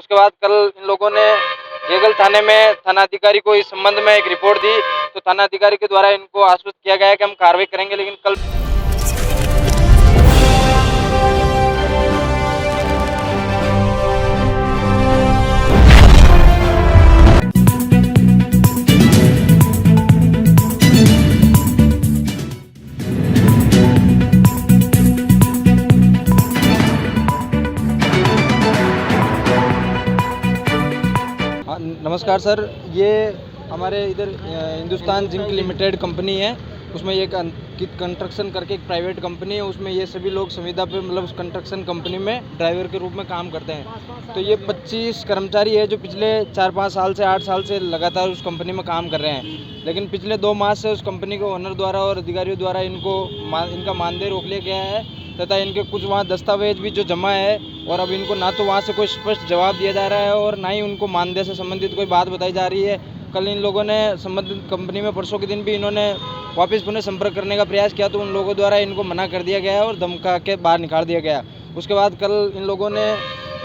उसके बाद कल इन लोगों ने गेगल थाने में थानाधिकारी को इस संबंध में एक रिपोर्ट दी। तो थानाधिकारी के द्वारा इनको आश्वस्त किया गया है कि हम कार्रवाई करेंगे, लेकिन कल नमस्कार सर, ये हमारे इधर हिंदुस्तान जिंक लिमिटेड कंपनी है। उसमें ये अंकित कंस्ट्रक्शन करके एक प्राइवेट कंपनी है। उसमें ये सभी लोग संविदा पे मतलब उस कंस्ट्रक्शन कंपनी में ड्राइवर के रूप में काम करते हैं। तो ये 25 कर्मचारी है जो पिछले 4-5 साल से 8 साल से लगातार उस कंपनी में काम कर रहे हैं। लेकिन पिछले 2 माह से उस कंपनी के ओनर द्वारा और अधिकारियों द्वारा इनका मानदेय रोक लिया गया है तथा इनके कुछ वहाँ दस्तावेज भी जो जमा है, और अब इनको ना तो वहाँ से कोई स्पष्ट जवाब दिया जा रहा है और ना ही उनको मानदेय से संबंधित कोई बात बताई जा रही है। कल इन लोगों ने संबंधित कंपनी में परसों के दिन भी इन्होंने वापस पुनः संपर्क करने का प्रयास किया, तो उन लोगों द्वारा इनको मना कर दिया गया और धमका के बाहर निकाल दिया गया। उसके बाद कल इन लोगों ने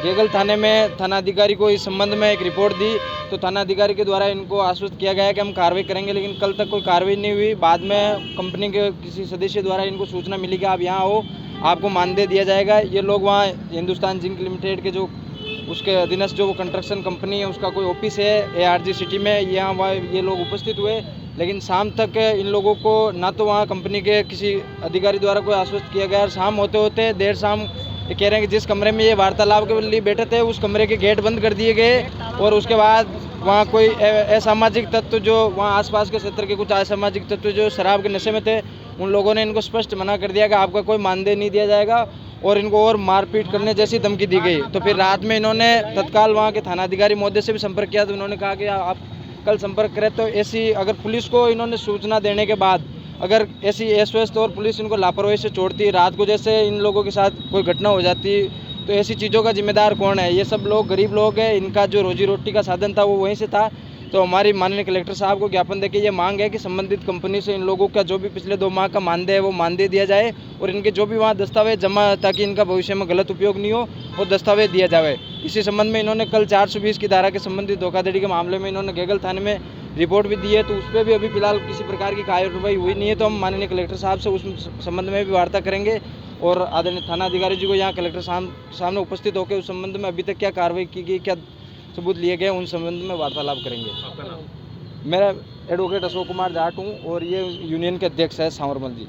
गेगल थाने में थानाधिकारी को इस संबंध में एक रिपोर्ट दी। तो थानाधिकारी के द्वारा इनको आश्वस्त किया गया है कि हम कार्रवाई करेंगे, लेकिन कल तक कोई कार्रवाई नहीं हुई। बाद में कंपनी के किसी सदस्य द्वारा इनको सूचना मिली कि आप यहाँ हो, आपको मानदेय दिया जाएगा। ये लोग वहाँ हिंदुस्तान जिंक लिमिटेड के जो उसके अधीनस्थ जो वो कंस्ट्रक्शन कंपनी है उसका कोई ऑफिस है ARG सिटी में, यहाँ ये लोग उपस्थित हुए। लेकिन शाम तक इन लोगों को ना तो वहाँ कंपनी के किसी अधिकारी द्वारा कोई आश्वस्त किया गया, और शाम होते होते देर शाम ये कह रहे हैं कि जिस कमरे में ये वार्तालाप के लिए बैठे थे उस कमरे के गेट बंद कर दिए गए। और उसके बाद वहाँ कोई असामाजिक तत्व जो वहाँ आसपास के क्षेत्र के कुछ असामाजिक तत्व जो शराब के नशे में थे, उन लोगों ने इनको स्पष्ट मना कर दिया कि आपका कोई मानदेय नहीं दिया जाएगा, और इनको और मारपीट करने जैसी धमकी दी गई। तो फिर रात में इन्होंने तत्काल वहाँ के थानाधिकारी महोदय से भी संपर्क किया। तो उन्होंने कहा कि आप कल संपर्क करें। तो ऐसी अगर पुलिस को इन्होंने सूचना देने के बाद अगर ऐसी अस्वस्थ और पुलिस इनको लापरवाही से छोड़ती, रात को जैसे इन लोगों के साथ कोई घटना हो जाती, तो ऐसी चीज़ों का जिम्मेदार कौन है? ये सब लोग गरीब लोग हैं, इनका जो रोजी रोटी का साधन था वो वहीं से था। तो हमारी माननीय कलेक्टर साहब को ज्ञापन देके ये मांग है कि संबंधित कंपनी से इन लोगों का जो भी पिछले 2 माह का मानदेय है वो मानदेय दिया जाए, और इनके जो भी वहाँ दस्तावेज जमा, ताकि इनका भविष्य में गलत उपयोग नहीं हो, वो दस्तावेज दिया जाए। इसी संबंध में इन्होंने कल 420 की धारा के संबंधित धोखाधड़ी के मामले में इन्होंने गेगल थाने में रिपोर्ट भी दी है। तो उस पर भी अभी फिलहाल किसी प्रकार की कार्रवाई हुई नहीं है। तो हम माननीय कलेक्टर साहब से उस संबंध में भी वार्ता करेंगे, और आदरणीय थाना अधिकारी जी को यहाँ कलेक्टर सामने उपस्थित होकर उस संबंध में अभी तक क्या कार्रवाई की गई, क्या सबूत लिए गए, उन संबंध में वार्तालाप करेंगे। मेरा एडवोकेट अशोक कुमार जाट हूँ, और ये यूनियन के अध्यक्ष है सांवरमल जी।